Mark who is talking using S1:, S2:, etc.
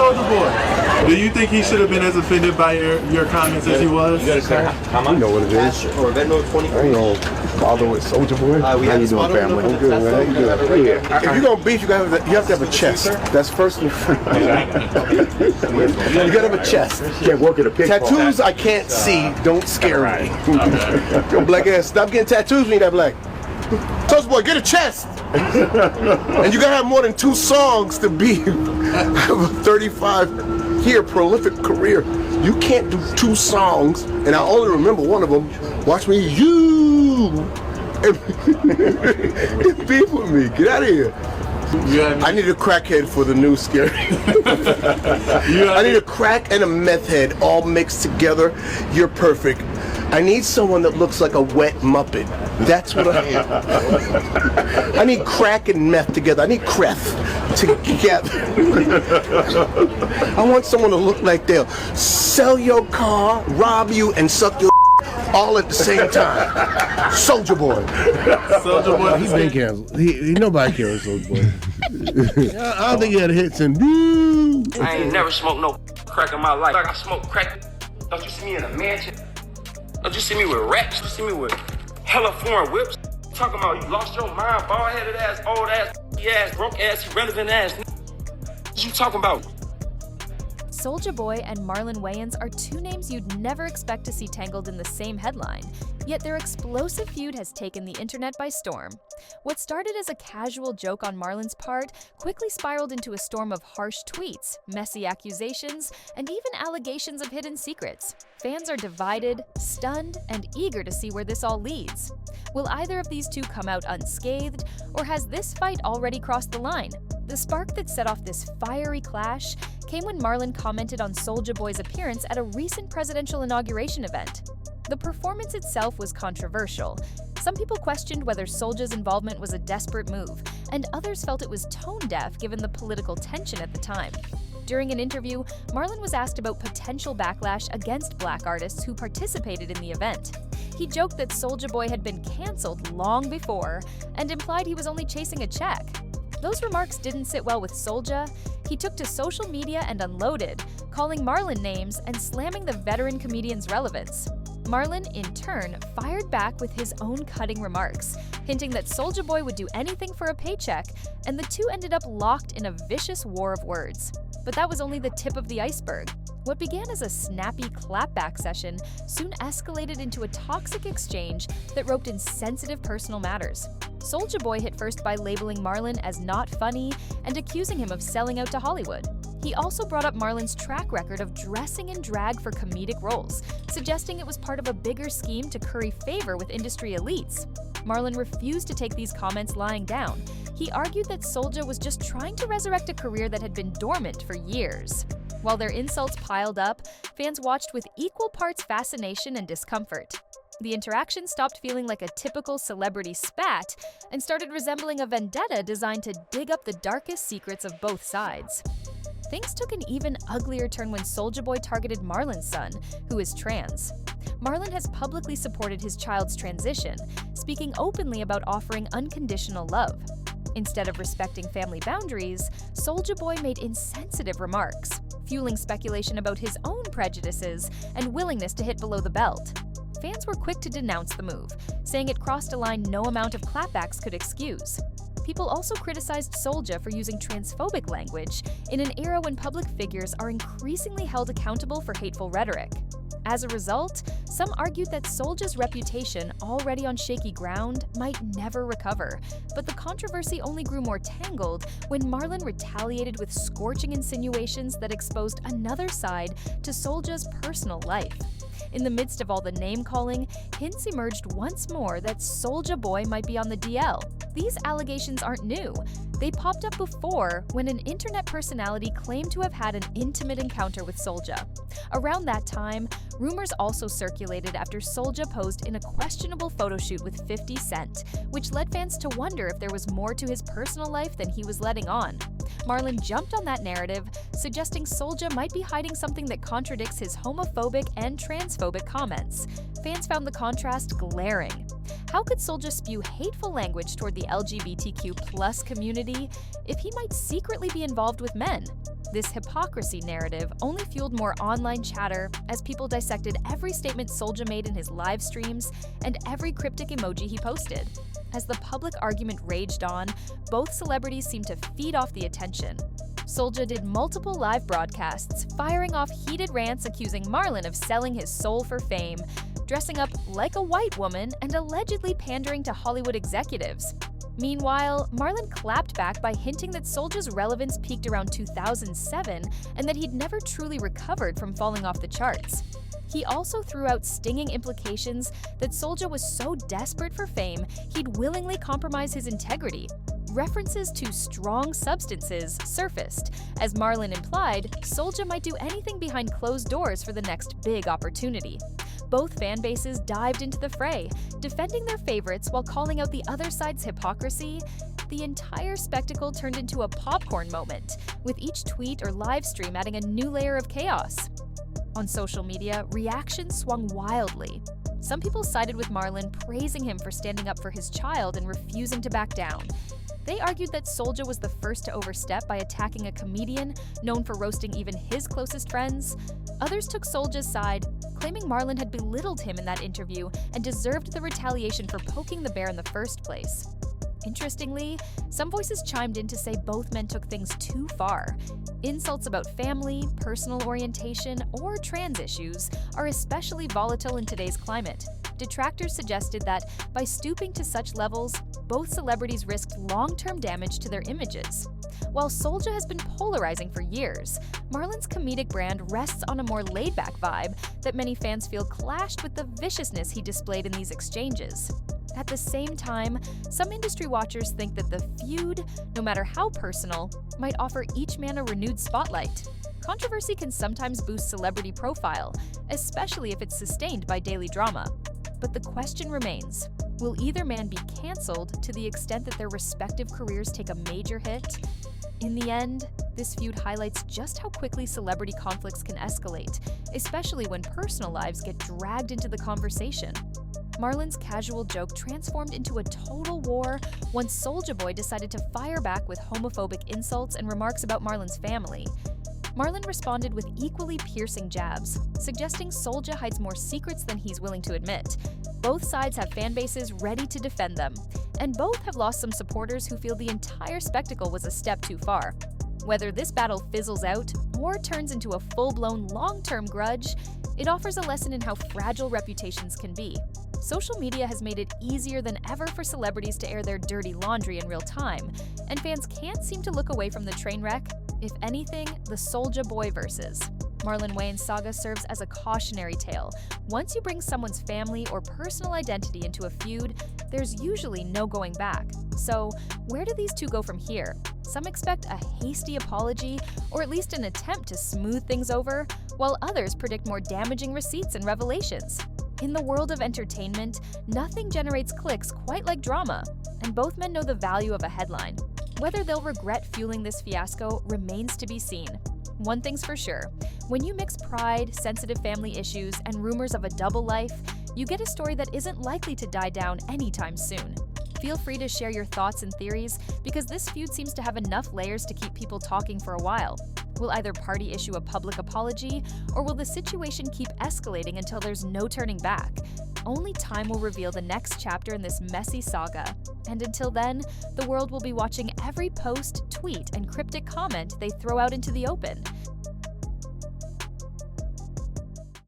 S1: Soulja Boy, do you think he should have been as offended by your comments as he was?
S2: You know what it is.
S3: Or Venmo 20.
S2: I ain't gonna bother with Soulja Boy. How you doing, family? I'm good, man. How you doing? If you're gonna beef, you have to have a chest. That's first and foremost. You gotta have a chest.
S4: Can't work at a pig
S2: Tattoos I can't see don't scare me. Yo, black ass, stop getting tattoos when you're that black. Soulja Boy, get a chest. And you gotta have more than 2 songs to be have a 35-year prolific career. You can't do 2 songs, and I only remember one of them. Watch me, you. And beef with me. Get out of here. I need a crackhead for the new scary. I need a crack and a meth head all mixed together. You're perfect. I need someone that looks like a wet Muppet. That's what I am. I need crack and meth together. I need creth together. I want someone to look like they'll sell your car, rob you, and suck your all at the same time. Soulja Boy.
S1: Soulja Boy.
S2: He's been canceled. Nobody cares Soulja Boy. I don't think he had hits in.
S5: I ain't never smoked no crack in my life. Like I smoke crack. Don't you see me in a mansion? Don't you see me with racks? You see me with hella foreign whips? Talking about you lost your mind, bald-headed ass, old ass, broke ass, irrelevant ass. What you talking about?
S6: Soulja Boy and Marlon Wayans are 2 names you'd never expect to see tangled in the same headline, yet their explosive feud has taken the internet by storm. What started as a casual joke on Marlon's part quickly spiraled into a storm of harsh tweets, messy accusations, and even allegations of hidden secrets. Fans are divided, stunned, and eager to see where this all leads. Will either of these 2 come out unscathed, or has this fight already crossed the line? The spark that set off this fiery clash came when Marlon commented on Soulja Boy's appearance at a recent presidential inauguration event. The performance itself was controversial. Some people questioned whether Soulja's involvement was a desperate move, and others felt it was tone-deaf given the political tension at the time. During an interview, Marlon was asked about potential backlash against black artists who participated in the event. He joked that Soulja Boy had been cancelled long before, and implied he was only chasing a check. Those remarks didn't sit well with Soulja. He took to social media and unloaded, calling Marlon names and slamming the veteran comedian's relevance. Marlon, in turn, fired back with his own cutting remarks, hinting that Soulja Boy would do anything for a paycheck, and the 2 ended up locked in a vicious war of words. But that was only the tip of the iceberg. What began as a snappy clapback session soon escalated into a toxic exchange that roped in sensitive personal matters. Soulja Boy hit first by labeling Marlon as not funny and accusing him of selling out to Hollywood. He also brought up Marlon's track record of dressing in drag for comedic roles, suggesting it was part of a bigger scheme to curry favor with industry elites. Marlon refused to take these comments lying down. He argued that Soulja was just trying to resurrect a career that had been dormant for years. While their insults piled up, fans watched with equal parts fascination and discomfort. The interaction stopped feeling like a typical celebrity spat and started resembling a vendetta designed to dig up the darkest secrets of both sides. Things took an even uglier turn when Soulja Boy targeted Marlon's son, who is trans. Marlon has publicly supported his child's transition, speaking openly about offering unconditional love. Instead of respecting family boundaries, Soulja Boy made insensitive remarks, fueling speculation about his own prejudices and willingness to hit below the belt. Fans were quick to denounce the move, saying it crossed a line no amount of clapbacks could excuse. People also criticized Soulja for using transphobic language in an era when public figures are increasingly held accountable for hateful rhetoric. As a result, some argued that Soulja's reputation, already on shaky ground, might never recover, but the controversy only grew more tangled when Marlon retaliated with scorching insinuations that exposed another side to Soulja's personal life. In the midst of all the name-calling, hints emerged once more that Soulja Boy might be on the DL. These allegations aren't new. They popped up before when an internet personality claimed to have had an intimate encounter with Soulja. Around that time, rumors also circulated after Soulja posed in a questionable photo shoot with 50 Cent, which led fans to wonder if there was more to his personal life than he was letting on. Marlon jumped on that narrative, suggesting Soulja might be hiding something that contradicts his homophobic and transphobic comments. Fans found the contrast glaring. How could Soulja spew hateful language toward the LGBTQ+ community if he might secretly be involved with men? This hypocrisy narrative only fueled more online chatter as people dissected every statement Soulja made in his live streams and every cryptic emoji he posted. As the public argument raged on, both celebrities seemed to feed off the attention. Soulja did multiple live broadcasts, firing off heated rants accusing Marlon of selling his soul for fame, dressing up like a white woman, and allegedly pandering to Hollywood executives. Meanwhile, Marlon clapped back by hinting that Soulja's relevance peaked around 2007 and that he'd never truly recovered from falling off the charts. He also threw out stinging implications that Soulja was so desperate for fame, he'd willingly compromise his integrity. References to strong substances surfaced, as Marlon implied Soulja might do anything behind closed doors for the next big opportunity. Both fan bases dived into the fray, defending their favorites while calling out the other side's hypocrisy. The entire spectacle turned into a popcorn moment, with each tweet or live stream adding a new layer of chaos. On social media, reactions swung wildly. Some people sided with Marlon, praising him for standing up for his child and refusing to back down. They argued that Soulja was the first to overstep by attacking a comedian known for roasting even his closest friends. Others took Soulja's side, claiming Marlon had belittled him in that interview and deserved the retaliation for poking the bear in the first place. Interestingly, some voices chimed in to say both men took things too far. Insults about family, personal orientation, or trans issues are especially volatile in today's climate. Detractors suggested that by stooping to such levels, both celebrities risked long-term damage to their images. While Soulja has been polarizing for years, Marlon's comedic brand rests on a more laid-back vibe that many fans feel clashed with the viciousness he displayed in these exchanges. At the same time, some industry watchers think that the feud, no matter how personal, might offer each man a renewed spotlight. Controversy can sometimes boost celebrity profile, especially if it's sustained by daily drama. But the question remains, will either man be canceled to the extent that their respective careers take a major hit? In the end, this feud highlights just how quickly celebrity conflicts can escalate, especially when personal lives get dragged into the conversation. Marlon's casual joke transformed into a total war once Soulja Boy decided to fire back with homophobic insults and remarks about Marlon's family. Marlon responded with equally piercing jabs, suggesting Soulja hides more secrets than he's willing to admit. Both sides have fan bases ready to defend them, and both have lost some supporters who feel the entire spectacle was a step too far. Whether this battle fizzles out or turns into a full-blown long-term grudge, it offers a lesson in how fragile reputations can be. Social media has made it easier than ever for celebrities to air their dirty laundry in real time, and fans can't seem to look away from the train wreck. If anything, the Soulja Boy versus Marlon Wayans saga serves as a cautionary tale. Once you bring someone's family or personal identity into a feud, there's usually no going back. So, where do these two go from here? Some expect a hasty apology, or at least an attempt to smooth things over, while others predict more damaging receipts and revelations. In the world of entertainment, nothing generates clicks quite like drama, and both men know the value of a headline. Whether they'll regret fueling this fiasco remains to be seen. One thing's for sure, when you mix pride, sensitive family issues, and rumors of a double life, you get a story that isn't likely to die down anytime soon. Feel free to share your thoughts and theories, because this feud seems to have enough layers to keep people talking for a while. Will either party issue a public apology, or will the situation keep escalating until there's no turning back? Only time will reveal the next chapter in this messy saga. And until then, the world will be watching every post, tweet, and cryptic comment they throw out into the open.